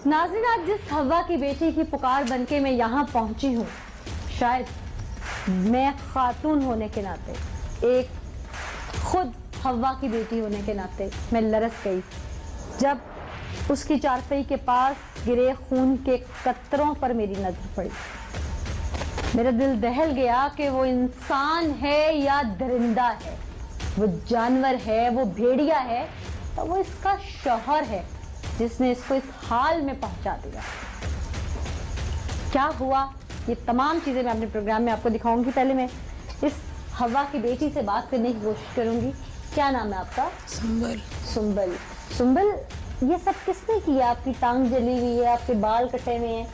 नाज़रीन, आज जिस हवा की बेटी की पुकार बनके मैं यहाँ पहुँची हूँ, शायद मैं खातून होने के नाते, एक खुद हवा की बेटी होने के नाते मैं लरस गई जब उसकी चारपाई के पास गिरे खून के कतरों पर मेरी नजर पड़ी। मेरा दिल दहल गया कि वो इंसान है या दरिंदा है, वो जानवर है, वो भेड़िया है, तो वो इसका शौहर है जिसने इसको इस हाल में पहुंचा दिया। क्या हुआ, ये तमाम चीजें मैं अपने प्रोग्राम में आपको दिखाऊंगी। पहले मैं इस हवा की बेटी से बात करने की कोशिश करूंगी। क्या नाम है आपका? संबल। सुंबल। सुंबल, ये सब किसने किया? आपकी टांग जली हुई है, आपके बाल कटे हुए हैं,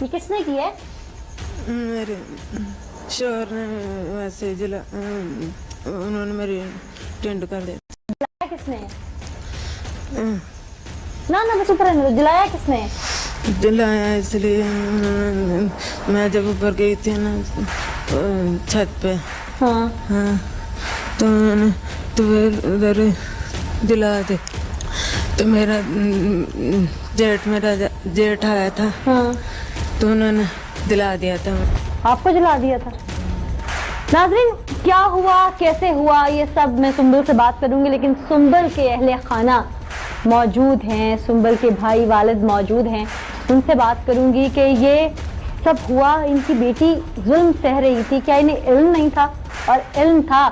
ये किसने किया है? मेरे शोहर ने वैसे जला, उन्होंने मेरी टेंट कर दी। जलाया किसने? ना ना बस ऊपर रहने दो। जलाया किसने? जलाया इसलिए मैं जब ऊपर गई थी ना छत पे, हाँ हाँ, तो मैंने तो फिर उधर जला दे, तो मेरा जेठ आया था, हाँ, तो उन्होंने जला दिया था। आपको जला दिया था। नाज़रीन, क्या हुआ, कैसे हुआ, ये सब मैं सुंबल से बात करूंगी, लेकिन सुंबल के अहले खाना मौजूद हैं, सुंबल के भाई वालिद मौजूद हैं, उनसे बात करूंगी कि ये सब हुआ, इनकी बेटी जुल्म सह रही थी, क्या इन्हें इल्म नहीं था? और इल्म था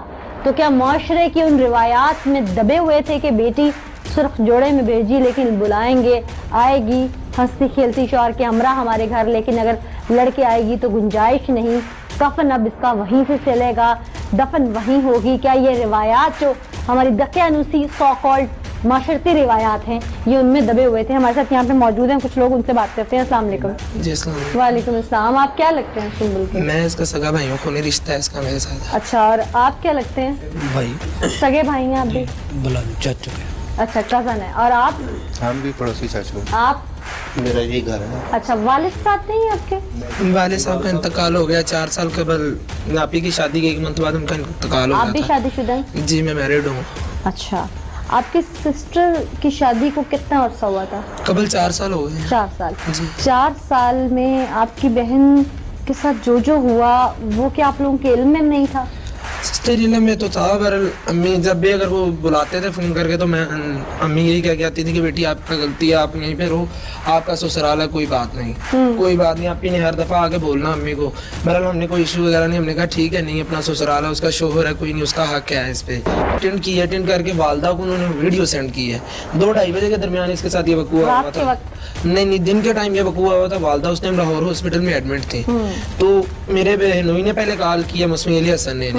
तो क्या माशरे की उन रिवायात में दबे हुए थे कि बेटी सुर्ख जोड़े में भेजी लेकिन बुलाएंगे, आएगी हंसती खेलती शौहर के हमरा हमारे घर, लेकिन अगर लड़के आएगी तो गुंजाइश नहीं, कफन अब इसका वहीं से चलेगा, दफन वहीं होगी। क्या ये रिवायात जो हमारी दकियानूसी सो कॉल्ड माशरती रिवायात हैं, ये उनमें दबे हुए थे? हमारे साथ यहाँ पे मौजूद हैं कुछ लोग, उनसे बात करते हैं। अस्सलाम वालेकुम। जी अस्सलाम वालेकुम। वालेकुम अस्सलाम। आप क्या लगते हैं सुंबल के? मैं इसका सगा भाई हूँ, खूनी रिश्ता है इसका मेरे साथ। अच्छा, और आप क्या लगते हैं? भाई सगे भाई हैं आप भी? बुला चाचू के। अच्छा, कजन है। और आप? हम भी पड़ोसी चाचू। आप? मेरा यही घर है। अच्छा, वालिद साथ नहीं है आपके? वाले साहब का इंतकाल हो गया 4 साल कबल, नापी की शादी के 1 मंथ बाद उनका इंतकाल हो आप भी गया था। शादीशुदा हैं? जी मैं मैरिड हूँ। अच्छा, आपकी सिस्टर की शादी को कितना अर्सा हुआ था? कबल 4 साल हो गए। 4 साल। जी। 4 साल में आपकी बहन के साथ जो हुआ वो क्या आप लोगों के इल्म में नहीं था? सिस्टर इलम में तो था, पर अम्मी जब भी अगर वो बुलाते थे फ़ोन करके तो मैं अम्मी यही कह के आती थी कि बेटी आपका गलती है, आप यहीं पे रहो, आपका ससुराल है, कोई बात नहीं, कोई बात नहीं। आपी ने हर दफ़ा आके बोलना अम्मी को। बहरहाल हमने कोई इशू वगैरह नहीं, हमने कहा ठीक है, नहीं अपना ससुराल है, उसका शोहर है, कोई नहीं, उसका हक है इस पर। अटेंड की, अटेंड करके वालदा को उन्होंने वीडियो सेंड की है। 2-2:30 बजे के दरमियान इसके साथ ये वकूआ हुआ था। नहीं, दिन के टाइम ये वकूआ हुआ था। वालदा उस टाइम लाहौर हॉस्पिटल में एडमिट थी, तो मेरे बहनोई ने पहले कॉल किया, मसमी अली हसन ने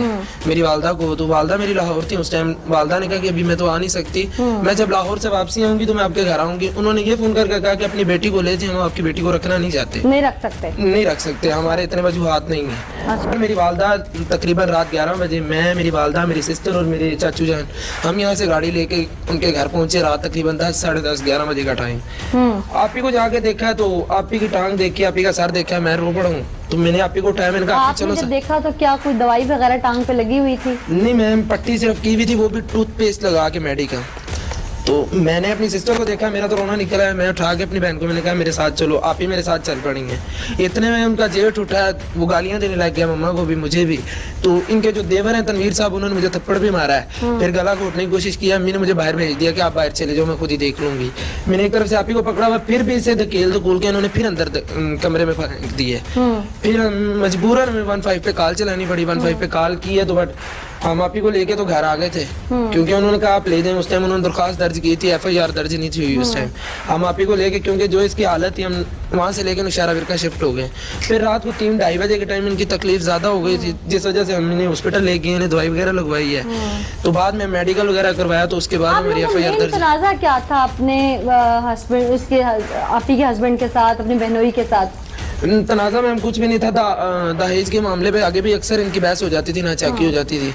मेरी वालदा को, तो वालदा मेरी लाहौर थी उस टाइम। वालदा ने कहा कि अभी मैं तो आ नहीं सकती, मैं जब लाहौर से वापसी आऊंगी तो मैं आपके घर आऊंगी। उन्होंने ये फोन करके कहा कि अपनी बेटी को ले जाए, हम आपकी बेटी को रखना नहीं चाहते। नहीं रख सकते? नहीं रख सकते, हमारे इतने वजूहात नहीं है। अच्छा। मेरी वालदा तकरीबन रात 11 बजे, मैं, मेरी वालदा, मेरी सिस्टर और मेरे चाचू जान, हम यहाँ से गाड़ी लेके उनके घर पहुंचे रात तकरीबन 10, साढ़े 10, 11 बजे का टाइम। आप ही को जाके देखा तो आप ही की टांग देखी, आप ही का सर देखा, मैं रो पड़ा हूँ, तो मैंने आप ही को उठाया, मैंने कहा आपने चलो जब देखा तो क्या कोई दवाई वगैरह टांग पे लगी हुई थी? नहीं मैम, पट्टी सिर्फ की हुई थी, वो भी टूथपेस्ट लगा के मेडिकल। तो मैंने अपनी सिस्टर को देखा, मेरा तो रोना निकला है, मैं उठा के अपनी बहन को मैंने कहा मेरे साथ चलो, आप ही मेरे साथ चल पड़ेंगे। इतने में उनका जेठ उठा, वो गालियां देने लग गया, मम्मा को भी मुझे भी। तो इनके जो देवर हैं तनवीर साहब, उन्होंने मुझे थप्पड़ भी मारा है, फिर गला घोटने की कोशिश किया। अम्मी ने मुझे बाहर भेज दिया कि आप बाहर चले जाओ, मैं खुद ही देख लूंगी। मैंने एक तरफ से आप ही को पकड़ा हुआ, फिर भी इसे धकेल धकूल के इन्होंने फिर अंदर कमरे में फेंक दिए। फिर मजबूरन हमें 15 पे कॉल चलानी पड़ी। 15 पे कॉल की है तो बट हम आप ही को लेके तो घर आ गए थे, क्योंकि उन्होंने कहा आप ले जाएं। उस टाइम उन्होंने दरखास्त दर्ज की थी, FIR दर्ज नहीं थी हुई उस टाइम। हम आप ही को लेके, क्योंकि जो इसकी हालत थी, हम वहाँ से लेके नौशहरा विरका शिफ्ट हो गए। फिर रात को 3-2:30 बजे के टाइम इनकी तकलीफ ज़्यादा हो गई थी, जिस वजह से हमने हॉस्पिटल ले गए, दवाई वगैरह लगवाई है। तो बाद में मेडिकल वगैरह करवाया, तो उसके बाद मेरी FIR दर्ज। तनाज़ा क्या था अपने हस्बैंड, उसके आप ही के हस्बैंड के साथ, अपनी बहनोई के साथ? तनाज़ा में हम कुछ भी नहीं था। दहेज के मामले पे आगे भी अक्सर इनकी बहस हो जाती थी, नाचाकी हो जाती थी।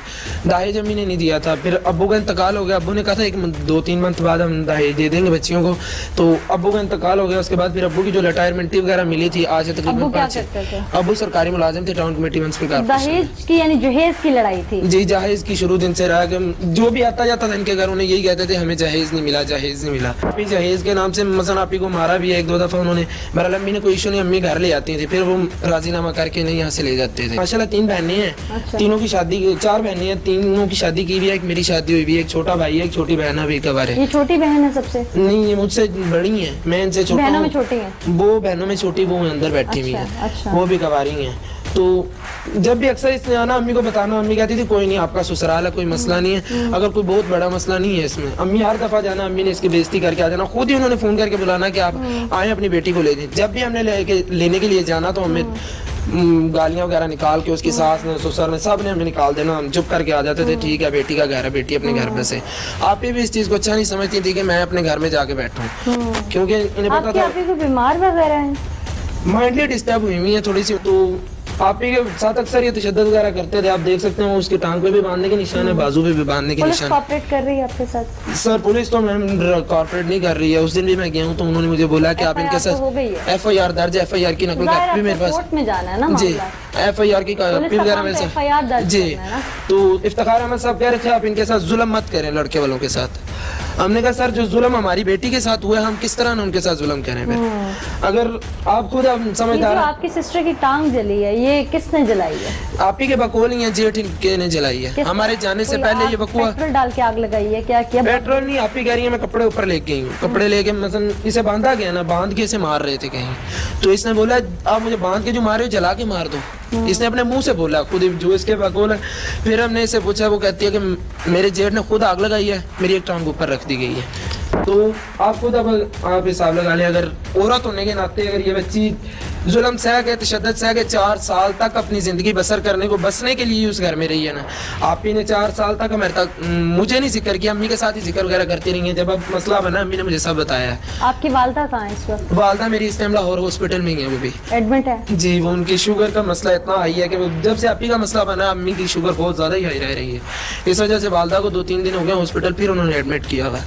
दहेज अम्मी ने नहीं दिया था, फिर अब्बू का इंतकाल हो गया। अब्बू ने कहा था 2-3 मंथ बाद हम दहेज दे देंगे बच्चियों को, तो अब्बू का इंतकाल हो गया। उसके बाद फिर अब्बू की जो रिटायरमेंट वगैरह मिली थी, आज अब्बू तकरीबन क्या 5 करते थे? अब्बू सरकारी मुलाजिम थे, टाउन कमेटी म्युनिसिपल दहेज की यानी जहेज की लड़ाई थी। जी, जहेज की शुरू दिन से रहा कि जो भी आता जाता था इनके घर उन्हें यही कहते थे हमें जहेज नहीं मिला, जहेज नहीं मिला। अभी जहेज के नाम से मसलन आप ही को मारा भी है 1-2 दफा उन्होंने। मेरा अम्मी ने कोई इशू नहीं, अम्मी घर ले आती थी, फिर वो राजीनामा करके नहीं यहाँ से ले जाते थे। माशाल्लाह 3 बहनें हैं। अच्छा। तीनों की शादी 4 बहनें हैं, तीनों की शादी की भी है, एक मेरी शादी हुई भी है, एक छोटा भाई है, एक छोटी बहन अभी कवर है। ये छोटी बहन है सबसे? नहीं, ये मुझसे बड़ी है, मैं इनसे छोटा बहनों में हूँ। छोटी है? वो बहनों में छोटी वो अंदर बैठी हुई अच्छा, है, अच्छा। वो भी कवारी है। तो जब भी अक्सर इसने आना अम्मी को बताना, अम्मी कहती थी कोई नहीं आपका ससुराल है, कोई मसला नहीं है, अगर कोई बहुत बड़ा मसला नहीं है इसमें। अम्मी हर दफा जाना, अम्मी ने इसकी बेइज्जती करके आ जाना, खुद ही उन्होंने फोन करके बुलाना कि आप आए अपनी बेटी को ले जाएं। जब भी हमने लेने के लिए जाना तो हमें गालियां वगैरह निकाल के उसकी सास ने, ससुर ने, सब ने हमें निकाल देना। हम चुप करके आ जाते थे, ठीक है बेटी का घर है, बेटी अपने घर पे से। आप भी इस चीज को अच्छा नहीं समझती थी कि मैं अपने घर में जाके बैठूं, क्योंकि इन्हें पता आपकी था आपकी कोई बीमार वगैरह है? माइंडली डिस्टर्ब हुई है थोड़ी सी। तो आप ही के साथ अक्सर ये तशद्दुद वगैरह करते थे, आप देख सकते हैं उसकी टांग पे भी बांधने के निशान है, बाजू पे भी बांधने के पुलिस निशान। कॉपरेट कर रही है आपके साथ? सर पुलिस तो मैम कॉर्पोरेट नहीं कर रही है। उस दिन भी मैं गया हूँ तो उन्होंने मुझे बोला कि आप इनके FIR तो हो गई है। साथ FIR दर्ज, FIR की नकल जाहिर कॉपी मेरे आपको पास। कोर्ट में जाना है ना जी, मामला। FIR की पुलिस कॉपी का वगैरह काम मेरे तो साथ। FIR दर्ज जी, करना है ना। तो इफ्तिखार अहमद साहब कह रहे थे आप इनके साथ जुल्म मत करें लड़के वालों के साथ। हमने कहा सर जो जुल्म हमारी बेटी के साथ हुआ है हम किस तरह ना उनके साथ जुल्म करें फिर? अगर आप खुद ये जो समझदार हैं, आपकी सिस्टर की टांग जली है, ये किसने जलाई है? आप ही के बकौल ही हैं, जेठ इनके ने जलाई है। किस हमारे तरह? जाने से कोई पहले आग, ये बकुआ पेट्रोल डाल के आग लगाई है? क्या किया? पेट्रोल नहीं, आप ही कह रही है मैं कपड़े ऊपर लेके गई हूँ। कपड़े लेके मतलब इसे बांधा गया ना, बांध के इसे मार रहे थे कहीं, तो इसने बोला आप मुझे बांध के जो मारे हो जला के मार दो। इसने अपने मुंह से बोला, खुद ही जो इसके बकौल है। फिर हमने इसे पूछा, वो कहती है कि मेरे जेठ ने खुद आग लगाई है, मेरी एक टांग ऊपर रख दी गई है। तो आप खुद अब आप हिसाब लगा लें, अगर औरत होने के नाते अगर ये बच्ची जुल्म सह के, तशद्दुद सह के 4 साल तक अपनी जिंदगी बसर करने को, बसने के लिए उस घर में रही है ना। आप ही ने 4 साल तक हमारे तक मुझे नहीं जिक्र किया, अम्मी के साथ ही जिक्र वगैरह करती रही है। जब अब मसला बना अम्मी ने मुझे सब बताया है। आपकी वालदा कहाँ है इस वक्त? वालदा मेरी इस टाइम लाहौर हॉस्पिटल में ही है, वो भी एडमिट है? जी। वो उनकी शुगर का मसला इतना हाई है कि वो जब से आपी का मसला बना अम्मी की शुगर बहुत ज्यादा ही हाई रह रही है। इस वजह से वालदा को 2-3 दिन हो गए हॉस्पिटल, फिर उन्होंने एडमिट किया हुआ।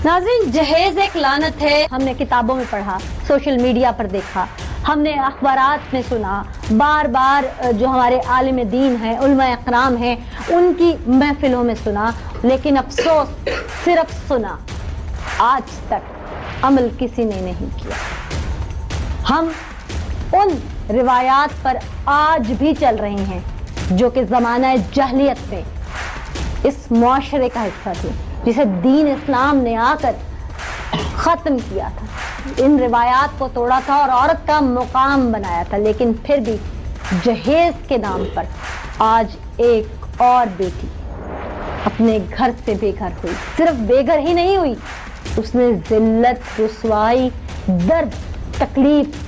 नाज़रीन, जहेज एक लानत है। हमने किताबों में पढ़ा, सोशल मीडिया पर देखा, हमने अखबारात में सुना, बार बार जो हमारे आलिम दीन हैं, उलमा इकराम हैं, उनकी महफिलों में सुना, लेकिन अफसोस सिर्फ सुना, आज तक अमल किसी ने नहीं किया। हम उन रिवायात पर आज भी चल रहे हैं जो कि ज़माना जहलियत में इस मुआशरे का हिस्सा थी, जिसे दीन इस्लाम ने आकर ख़त्म किया था, इन रिवायात को तोड़ा था और औरत का मुकाम बनाया था। लेकिन फिर भी जहेज के नाम पर आज एक और बेटी अपने घर से बेघर हुई। सिर्फ बेघर ही नहीं हुई, उसने जिल्लत, रुसवाई, दर्द, तकलीफ